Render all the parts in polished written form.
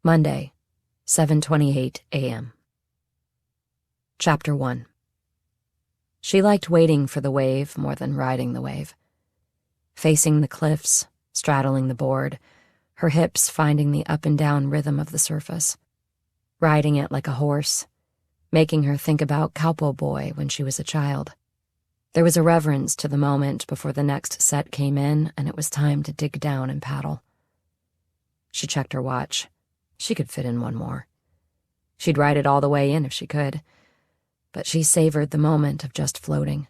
Monday, 7:28 a.m. Chapter 1. She liked waiting for the wave more than riding the wave. Facing the cliffs, straddling the board, her hips finding the up and down rhythm of the surface. Riding it like a horse, making her think about Cowpo Boy when she was a child. There was a reverence to the moment before the next set came in, and it was time to dig down and paddle. She checked her watch. She could fit in one more. She'd ride it all the way in if she could. But she savored the moment of just floating,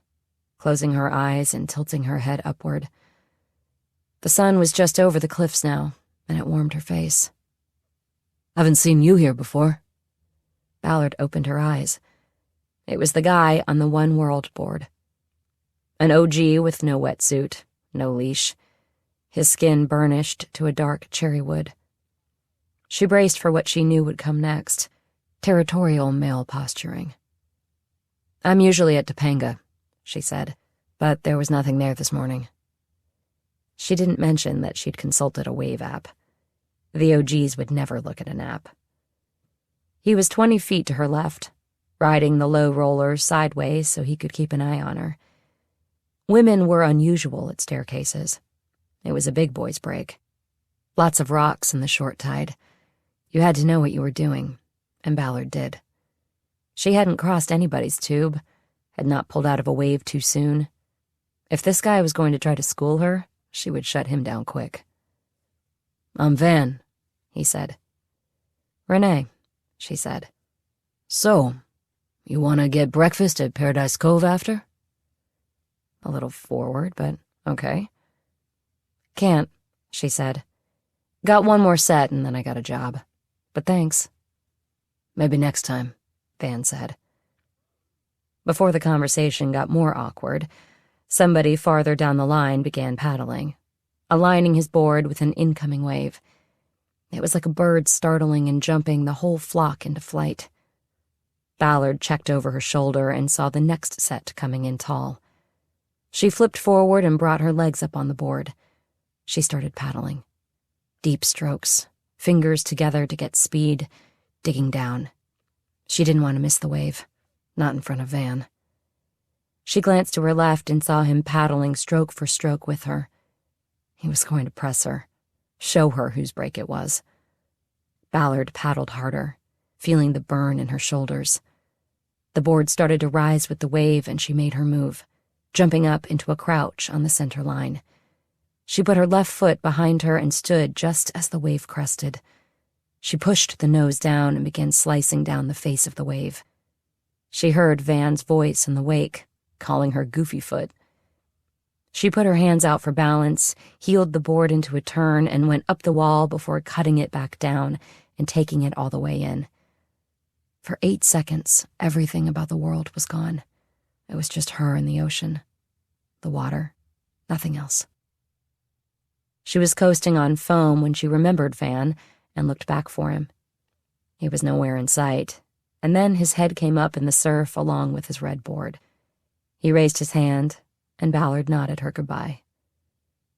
closing her eyes and tilting her head upward. The sun was just over the cliffs now, and it warmed her face. "Haven't seen you here before." Ballard opened her eyes. It was the guy on the One World board. An OG with no wetsuit, no leash, his skin burnished to a dark cherry wood. She braced for what she knew would come next, territorial male posturing. "I'm usually at Topanga," she said, but there was nothing there this morning. She didn't mention that she'd consulted a wave app. The OGs would never look at an app. He was 20 feet to her left, riding the low rollers sideways so he could keep an eye on her. Women were unusual at staircases. It was a big boy's break. Lots of rocks in the short tide. You had to know what you were doing, and Ballard did. She hadn't crossed anybody's tube, had not pulled out of a wave too soon. If this guy was going to try to school her, she would shut him down quick. "I'm Van," he said. "Renee," she said. "So, you want to get breakfast at Paradise Cove after?" A little forward, but okay. "Can't," she said. "Got one more set and then I got a job. But thanks." "Maybe next time," Van said. Before the conversation got more awkward, somebody farther down the line began paddling, aligning his board with an incoming wave. It was like a bird startling and jumping the whole flock into flight. Ballard checked over her shoulder and saw the next set coming in tall. She flipped forward and brought her legs up on the board. She started paddling. Deep strokes, fingers together to get speed, digging down. She didn't want to miss the wave, not in front of Van. She glanced to her left and saw him paddling stroke for stroke with her. He was going to press her, show her whose break it was. Ballard paddled harder, feeling the burn in her shoulders. The board started to rise with the wave and she made her move, jumping up into a crouch on the center line. She put her left foot behind her and stood just as the wave crested. She pushed the nose down and began slicing down the face of the wave. She heard Van's voice in the wake, calling her goofy foot. She put her hands out for balance, heeled the board into a turn, and went up the wall before cutting it back down and taking it all the way in. For 8 seconds, everything about the world was gone. It was just her and the ocean, the water, nothing else. She was coasting on foam when she remembered Van and looked back for him. He was nowhere in sight, and then his head came up in the surf along with his red board. He raised his hand, and Ballard nodded her goodbye.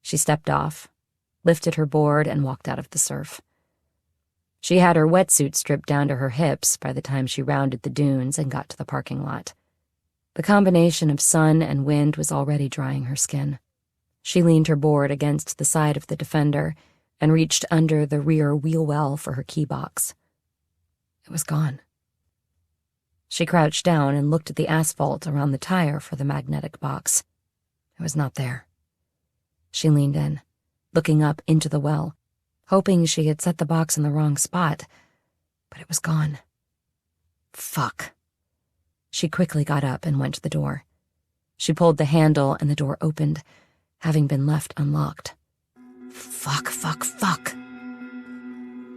She stepped off, lifted her board, and walked out of the surf. She had her wetsuit stripped down to her hips by the time she rounded the dunes and got to the parking lot. The combination of sun and wind was already drying her skin. She leaned her board against the side of the Defender and reached under the rear wheel well for her key box. It was gone. She crouched down and looked at the asphalt around the tire for the magnetic box. It was not there. She leaned in, looking up into the well, hoping she had set the box in the wrong spot, but it was gone. Fuck. She quickly got up and went to the door. She pulled the handle and the door opened, having been left unlocked. Fuck.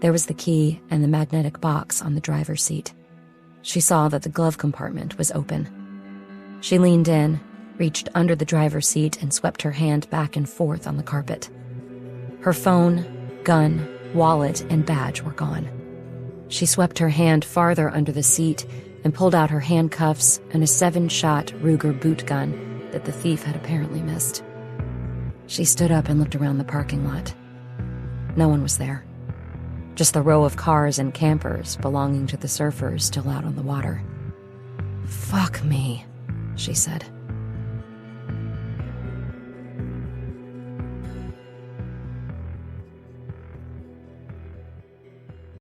There was the key and the magnetic box on the driver's seat. She saw that the glove compartment was open. She leaned in, reached under the driver's seat, and swept her hand back and forth on the carpet. Her phone, gun, wallet, and badge were gone. She swept her hand farther under the seat and pulled out her handcuffs and a 7-shot Ruger boot gun that the thief had apparently missed. She stood up and looked around the parking lot. No one was there. just the row of cars and campers belonging to the surfers still out on the water. "Fuck me," she said.